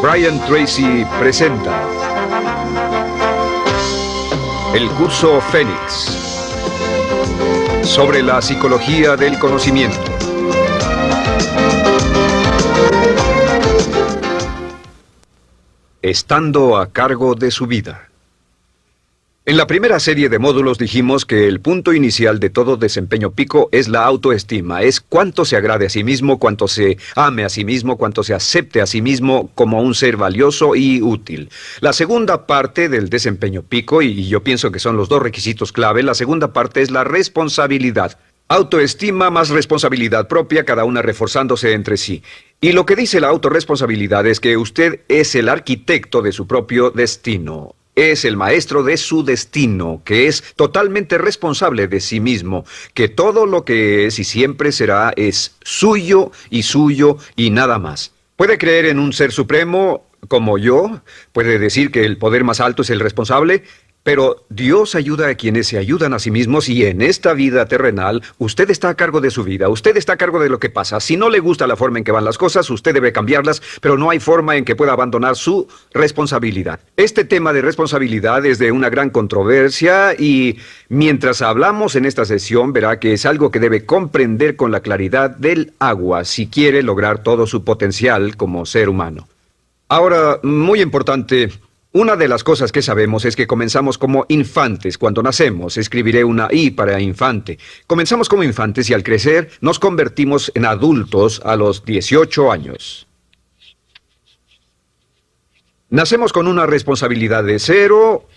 Brian Tracy presenta el curso Fénix sobre la psicología del conocimiento. Estando a cargo de su vida. En la primera serie de módulos dijimos que el punto inicial de todo desempeño pico es la autoestima, es cuánto se agrade a sí mismo, cuánto se ame a sí mismo, cuánto se acepte a sí mismo como un ser valioso y útil. La segunda parte del desempeño pico, y yo pienso que son los dos requisitos clave, la segunda parte es la responsabilidad. Autoestima más responsabilidad propia, cada una reforzándose entre sí. Y lo que dice la autorresponsabilidad es que usted es el arquitecto de su propio destino. Es el maestro de su destino, que es totalmente responsable de sí mismo, que todo lo que es y siempre será es suyo y nada más. Puede creer en un ser supremo como yo, puede decir que el poder más alto es el responsable, pero Dios ayuda a quienes se ayudan a sí mismos y en esta vida terrenal usted está a cargo de su vida, usted está a cargo de lo que pasa. Si no le gusta la forma en que van las cosas, usted debe cambiarlas, pero no hay forma en que pueda abandonar su responsabilidad. Este tema de responsabilidad es de una gran controversia y mientras hablamos en esta sesión verá que es algo que debe comprender con la claridad del agua si quiere lograr todo su potencial como ser humano. Ahora, muy importante. Una de las cosas que sabemos es que comenzamos como infantes cuando nacemos. Escribiré una I para infante. Comenzamos como infantes y al crecer nos convertimos en adultos a los 18 años. Nacemos con una responsabilidad de 0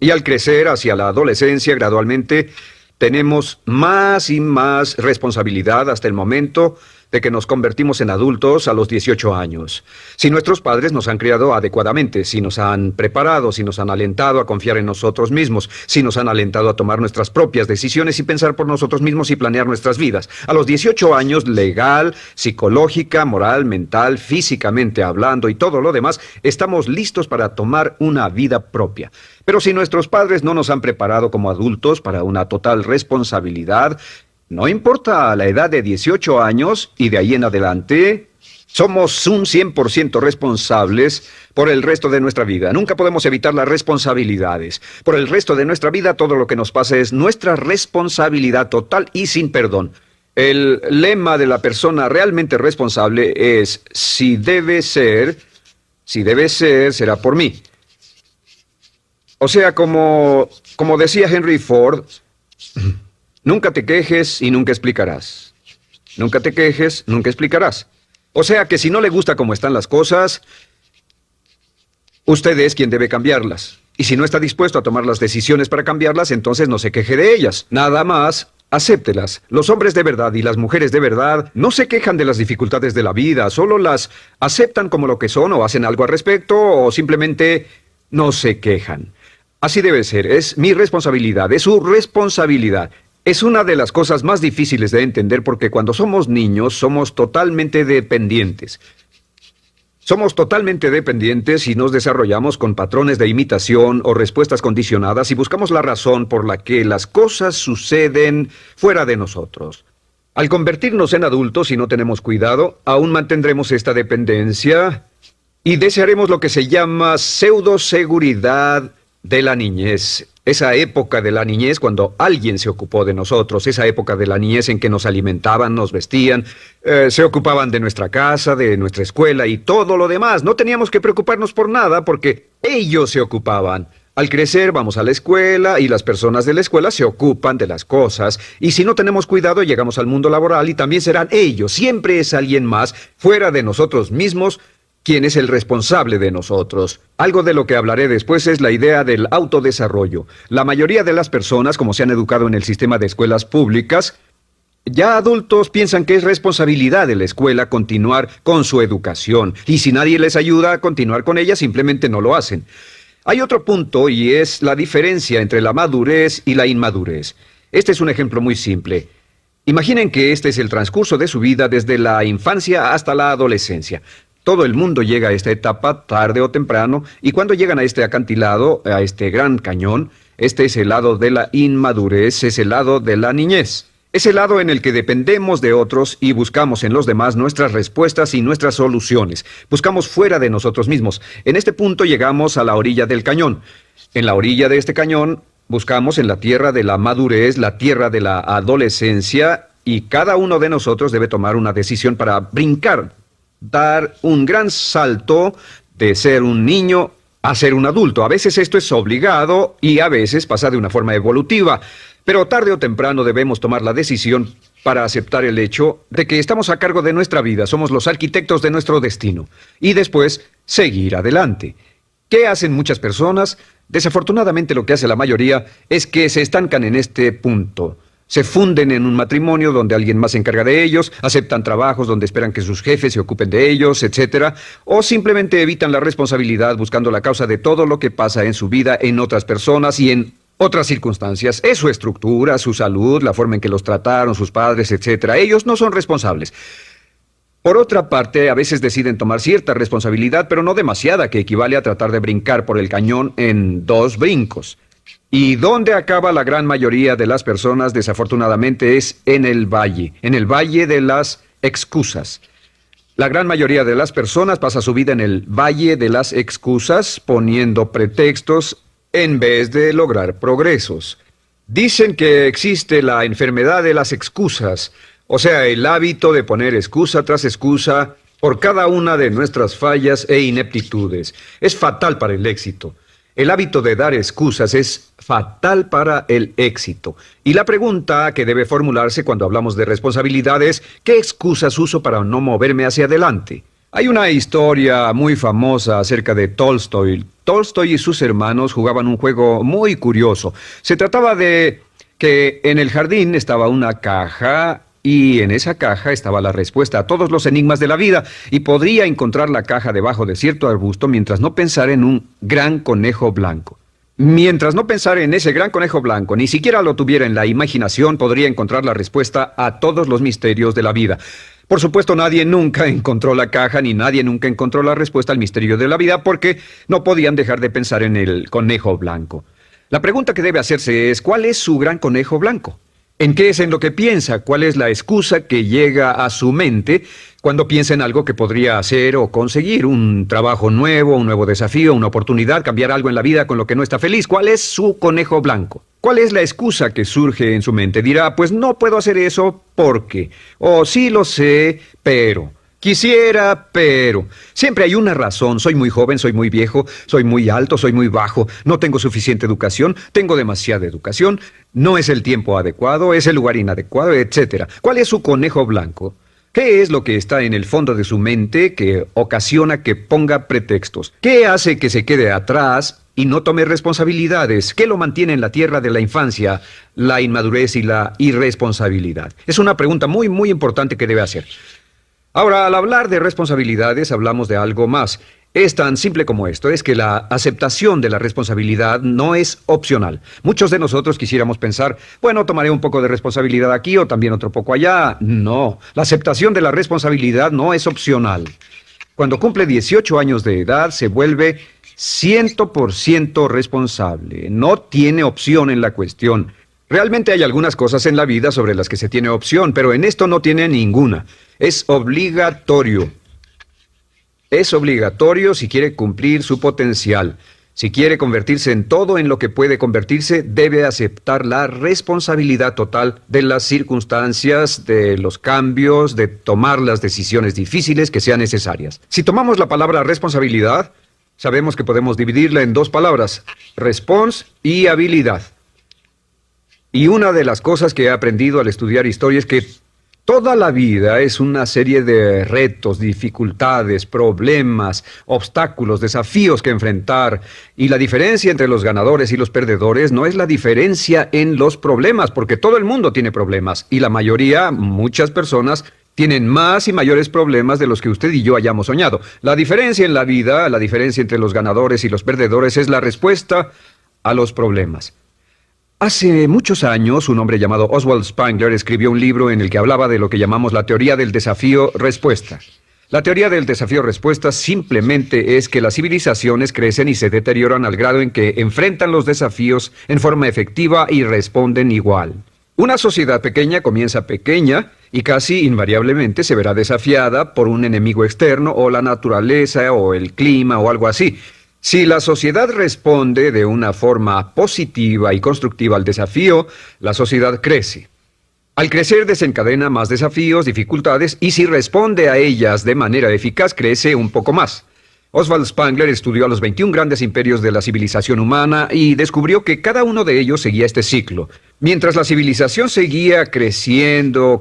y al crecer hacia la adolescencia gradualmente tenemos más y más responsabilidad hasta el momento de que nos convertimos en adultos a los 18 años. Si nuestros padres nos han criado adecuadamente, si nos han preparado, si nos han alentado a confiar en nosotros mismos, si nos han alentado a tomar nuestras propias decisiones y pensar por nosotros mismos y planear nuestras vidas. A los 18 años, legal, psicológica, moral, mental, físicamente hablando y todo lo demás, estamos listos para tomar una vida propia. Pero si nuestros padres no nos han preparado como adultos para una total responsabilidad, no importa la edad de 18 años y de ahí en adelante, somos un 100% responsables por el resto de nuestra vida. Nunca podemos evitar las responsabilidades. Por el resto de nuestra vida, todo lo que nos pasa es nuestra responsabilidad total y sin perdón. El lema de la persona realmente responsable es, si debe ser, será por mí. O sea, como decía Henry Ford, nunca te quejes y nunca explicarás. Nunca te quejes, nunca explicarás. O sea que si no le gusta cómo están las cosas, usted es quien debe cambiarlas. Y si no está dispuesto a tomar las decisiones para cambiarlas, entonces no se queje de ellas. Nada más, acéptelas. Los hombres de verdad y las mujeres de verdad no se quejan de las dificultades de la vida, solo las aceptan como lo que son o hacen algo al respecto o simplemente no se quejan. Así debe ser, es mi responsabilidad, es su responsabilidad. Es una de las cosas más difíciles de entender porque cuando somos niños somos totalmente dependientes. Somos totalmente dependientes y nos desarrollamos con patrones de imitación o respuestas condicionadas y buscamos la razón por la que las cosas suceden fuera de nosotros. Al convertirnos en adultos, si no tenemos cuidado, aún mantendremos esta dependencia y desearemos lo que se llama pseudoseguridad de la niñez. Esa época de la niñez cuando alguien se ocupó de nosotros, esa época de la niñez en que nos alimentaban, nos vestían, se ocupaban de nuestra casa, de nuestra escuela y todo lo demás. No teníamos que preocuparnos por nada porque ellos se ocupaban. Al crecer vamos a la escuela y las personas de la escuela se ocupan de las cosas y si no tenemos cuidado llegamos al mundo laboral y también serán ellos. Siempre es alguien más fuera de nosotros mismos quien es el responsable de nosotros. Algo de lo que hablaré después es la idea del autodesarrollo. La mayoría de las personas, como se han educado en el sistema de escuelas públicas, ya adultos piensan que es responsabilidad de la escuela continuar con su educación. Y si nadie les ayuda a continuar con ella, simplemente no lo hacen. Hay otro punto y es la diferencia entre la madurez y la inmadurez. Este es un ejemplo muy simple. Imaginen que este es el transcurso de su vida desde la infancia hasta la adolescencia. Todo el mundo llega a esta etapa tarde o temprano, y cuando llegan a este acantilado, a este gran cañón, este es el lado de la inmadurez, es el lado de la niñez. Es el lado en el que dependemos de otros y buscamos en los demás nuestras respuestas y nuestras soluciones. Buscamos fuera de nosotros mismos. En este punto llegamos a la orilla del cañón. En la orilla de este cañón buscamos en la tierra de la madurez, la tierra de la adolescencia, y cada uno de nosotros debe tomar una decisión para brincar, dar un gran salto de ser un niño a ser un adulto. A veces esto es obligado y a veces pasa de una forma evolutiva. Pero tarde o temprano debemos tomar la decisión para aceptar el hecho de que estamos a cargo de nuestra vida, somos los arquitectos de nuestro destino, y después seguir adelante. ¿Qué hacen muchas personas? Desafortunadamente lo que hace la mayoría es que se estancan en este punto. Se funden en un matrimonio donde alguien más se encarga de ellos, aceptan trabajos donde esperan que sus jefes se ocupen de ellos, etc. O simplemente evitan la responsabilidad buscando la causa de todo lo que pasa en su vida en otras personas y en otras circunstancias. Es su estructura, su salud, la forma en que los trataron sus padres, etc. Ellos no son responsables. Por otra parte, a veces deciden tomar cierta responsabilidad, pero no demasiada, que equivale a tratar de brincar por el cañón en 2 brincos. ¿Y dónde acaba la gran mayoría de las personas? Desafortunadamente es en el valle de las excusas. La gran mayoría de las personas pasa su vida en el valle de las excusas, poniendo pretextos en vez de lograr progresos. Dicen que existe la enfermedad de las excusas, o sea, el hábito de poner excusa tras excusa por cada una de nuestras fallas e ineptitudes. Es fatal para el éxito. El hábito de dar excusas es fatal para el éxito. Y la pregunta que debe formularse cuando hablamos de responsabilidad es: ¿qué excusas uso para no moverme hacia adelante? Hay una historia muy famosa acerca de Tolstoy. Tolstoy y sus hermanos jugaban un juego muy curioso. Se trataba de que en el jardín estaba una caja, y en esa caja estaba la respuesta a todos los enigmas de la vida, y podría encontrar la caja debajo de cierto arbusto mientras no pensara en un gran conejo blanco. Mientras no pensara en ese gran conejo blanco, ni siquiera lo tuviera en la imaginación, podría encontrar la respuesta a todos los misterios de la vida. Por supuesto, nadie nunca encontró la caja, ni nadie nunca encontró la respuesta al misterio de la vida, porque no podían dejar de pensar en el conejo blanco. La pregunta que debe hacerse es: ¿cuál es su gran conejo blanco? ¿En qué es en lo que piensa? ¿Cuál es la excusa que llega a su mente cuando piensa en algo que podría hacer o conseguir? Un trabajo nuevo, un nuevo desafío, una oportunidad, cambiar algo en la vida con lo que no está feliz. ¿Cuál es su conejo blanco? ¿Cuál es la excusa que surge en su mente? Dirá: pues no puedo hacer eso porque, o sí lo sé, pero... Quisiera, pero... Siempre hay una razón. Soy muy joven, soy muy viejo, soy muy alto, soy muy bajo, no tengo suficiente educación, tengo demasiada educación, no es el tiempo adecuado, es el lugar inadecuado, etc. ¿Cuál es su conejo blanco? ¿Qué es lo que está en el fondo de su mente que ocasiona que ponga pretextos? ¿Qué hace que se quede atrás y no tome responsabilidades? ¿Qué lo mantiene en la tierra de la infancia, la inmadurez y la irresponsabilidad? Es una pregunta muy, muy importante que debe hacer. Ahora, al hablar de responsabilidades, hablamos de algo más. Es tan simple como esto: es que la aceptación de la responsabilidad no es opcional. Muchos de nosotros quisiéramos pensar: bueno, tomaré un poco de responsabilidad aquí o también otro poco allá. No, la aceptación de la responsabilidad no es opcional. Cuando cumple 18 años de edad, se vuelve 100% responsable. No tiene opción en la cuestión. Realmente hay algunas cosas en la vida sobre las que se tiene opción, pero en esto no tiene ninguna. Es obligatorio. Es obligatorio si quiere cumplir su potencial. Si quiere convertirse en todo en lo que puede convertirse, debe aceptar la responsabilidad total de las circunstancias, de los cambios, de tomar las decisiones difíciles que sean necesarias. Si tomamos la palabra responsabilidad, sabemos que podemos dividirla en 2 palabras: respons y habilidad. Y una de las cosas que he aprendido al estudiar historia es que toda la vida es una serie de retos, dificultades, problemas, obstáculos, desafíos que enfrentar. Y la diferencia entre los ganadores y los perdedores no es la diferencia en los problemas, porque todo el mundo tiene problemas. Y la mayoría, muchas personas, tienen más y mayores problemas de los que usted y yo hayamos soñado. La diferencia en la vida, la diferencia entre los ganadores y los perdedores, es la respuesta a los problemas. Hace muchos años, un hombre llamado Oswald Spengler escribió un libro en el que hablaba de lo que llamamos la teoría del desafío-respuesta. La teoría del desafío-respuesta simplemente es que las civilizaciones crecen y se deterioran al grado en que enfrentan los desafíos en forma efectiva y responden igual. Una sociedad pequeña comienza pequeña y casi invariablemente se verá desafiada por un enemigo externo o la naturaleza o el clima o algo así. Si la sociedad responde de una forma positiva y constructiva al desafío, la sociedad crece. Al crecer desencadena más desafíos, dificultades, y si responde a ellas de manera eficaz, crece un poco más. Oswald Spengler estudió a los 21 grandes imperios de la civilización humana y descubrió que cada uno de ellos seguía este ciclo. Mientras la civilización seguía creciendo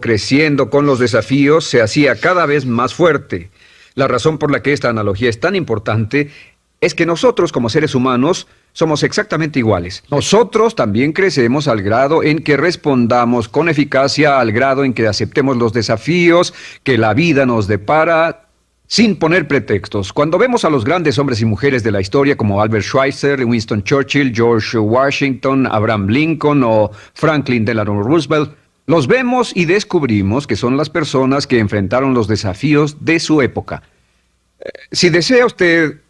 con los desafíos, se hacía cada vez más fuerte. La razón por la que esta analogía es tan importante es que nosotros, como seres humanos, somos exactamente iguales. Nosotros también crecemos al grado en que respondamos con eficacia, al grado en que aceptemos los desafíos que la vida nos depara, sin poner pretextos. Cuando vemos a los grandes hombres y mujeres de la historia como Albert Schweitzer, Winston Churchill, George Washington, Abraham Lincoln o Franklin Delano Roosevelt, los vemos y descubrimos que son las personas que enfrentaron los desafíos de su época. Si desea usted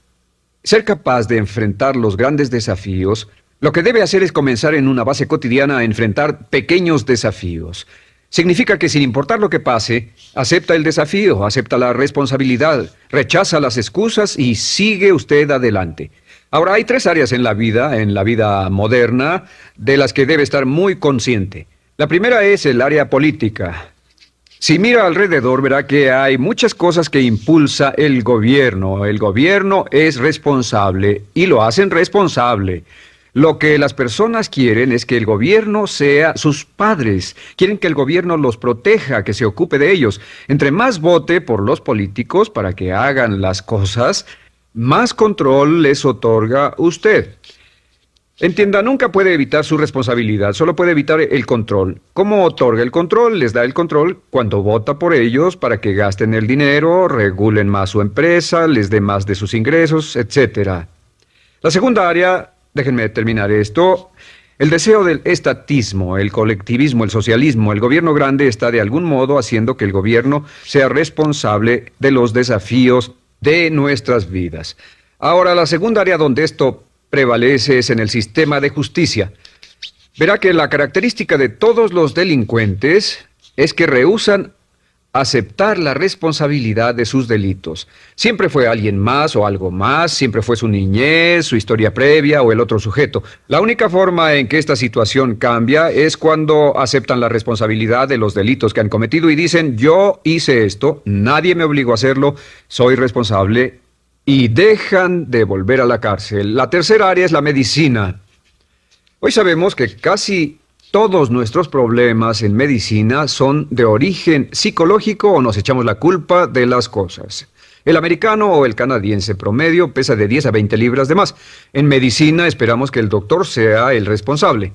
ser capaz de enfrentar los grandes desafíos, lo que debe hacer es comenzar en una base cotidiana a enfrentar pequeños desafíos. Significa que sin importar lo que pase, acepta el desafío, acepta la responsabilidad, rechaza las excusas y sigue usted adelante. Ahora, hay 3 áreas en la vida moderna, de las que debe estar muy consciente. La primera es el área política. Si mira alrededor, verá que hay muchas cosas que impulsa el gobierno. El gobierno es responsable y lo hacen responsable. Lo que las personas quieren es que el gobierno sea sus padres. Quieren que el gobierno los proteja, que se ocupe de ellos. Entre más vote por los políticos para que hagan las cosas, más control les otorga usted. Entienda, nunca puede evitar su responsabilidad, solo puede evitar el control. ¿Cómo otorga el control? Les da el control cuando vota por ellos para que gasten el dinero, regulen más su empresa, les dé más de sus ingresos, etc. La segunda área, déjenme terminar esto, el deseo del estatismo, el colectivismo, el socialismo. El gobierno grande está de algún modo haciendo que el gobierno sea responsable de los desafíos de nuestras vidas. Ahora, la segunda área donde esto prevalece es en el sistema de justicia. Verá que la característica de todos los delincuentes es que rehúsan aceptar la responsabilidad de sus delitos. Siempre fue alguien más o algo más, siempre fue su niñez, su historia previa o el otro sujeto. La única forma en que esta situación cambia es cuando aceptan la responsabilidad de los delitos que han cometido y dicen, yo hice esto, nadie me obligó a hacerlo, soy responsable, y dejan de volver a la cárcel. La tercera área es la medicina. Hoy sabemos que casi todos nuestros problemas en medicina son de origen psicológico o nos echamos la culpa de las cosas. El americano o el canadiense promedio pesa de 10 a 20 libras de más. En medicina esperamos que el doctor sea el responsable.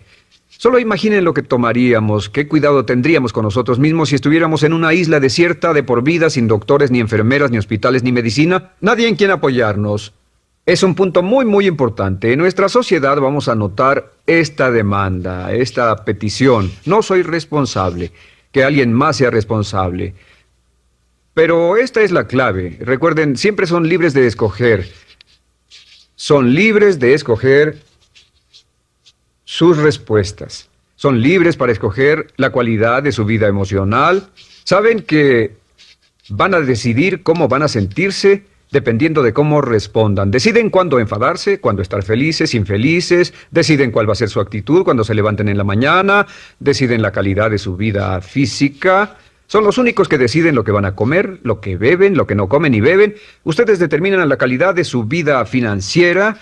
Solo imaginen lo que tomaríamos, qué cuidado tendríamos con nosotros mismos si estuviéramos en una isla desierta de por vida sin doctores, ni enfermeras, ni hospitales, ni medicina. Nadie en quien apoyarnos. Es un punto muy importante. En nuestra sociedad vamos a notar esta demanda, esta petición. No soy responsable, que alguien más sea responsable. Pero esta es la clave. Recuerden, siempre son libres de escoger. Son libres de escoger sus respuestas. Son libres para escoger la cualidad de su vida emocional. Saben que van a decidir cómo van a sentirse dependiendo de cómo respondan. Deciden cuándo enfadarse, cuándo estar felices, infelices, deciden cuál va a ser su actitud cuando se levanten en la mañana, deciden la calidad de su vida física. Son los únicos que deciden lo que van a comer, lo que beben, lo que no comen ni beben. Ustedes determinan la calidad de su vida financiera.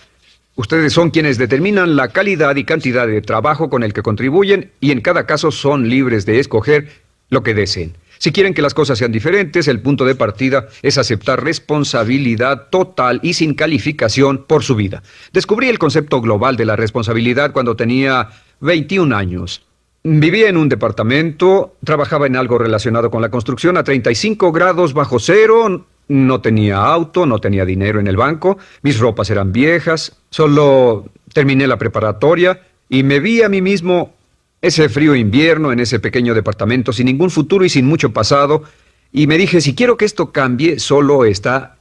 Ustedes son quienes determinan la calidad y cantidad de trabajo con el que contribuyen y en cada caso son libres de escoger lo que deseen. Si quieren que las cosas sean diferentes, el punto de partida es aceptar responsabilidad total y sin calificación por su vida. Descubrí el concepto global de la responsabilidad cuando tenía 21 años. Vivía en un departamento, trabajaba en algo relacionado con la construcción a 35 grados bajo cero, no tenía auto, no tenía dinero en el banco, mis ropas eran viejas, solo terminé la preparatoria y me vi a mí mismo ese frío invierno en ese pequeño departamento sin ningún futuro y sin mucho pasado, y me dije, si quiero que esto cambie, solo está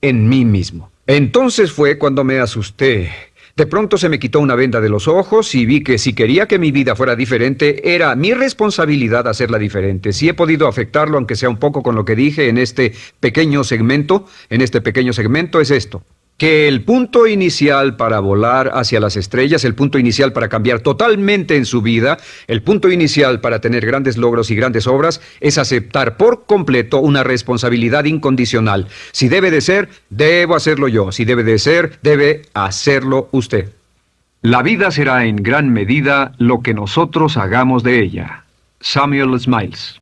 en mí mismo. Entonces fue cuando me asusté. De pronto se me quitó una venda de los ojos y vi que si quería que mi vida fuera diferente, era mi responsabilidad hacerla diferente. Si he podido afectarlo, aunque sea un poco con lo que dije en este pequeño segmento, es esto. Que el punto inicial para volar hacia las estrellas, el punto inicial para cambiar totalmente en su vida, el punto inicial para tener grandes logros y grandes obras, es aceptar por completo una responsabilidad incondicional. Si debe de ser, debo hacerlo yo. Si debe de ser, debe hacerlo usted. La vida será en gran medida lo que nosotros hagamos de ella. Samuel Smiles.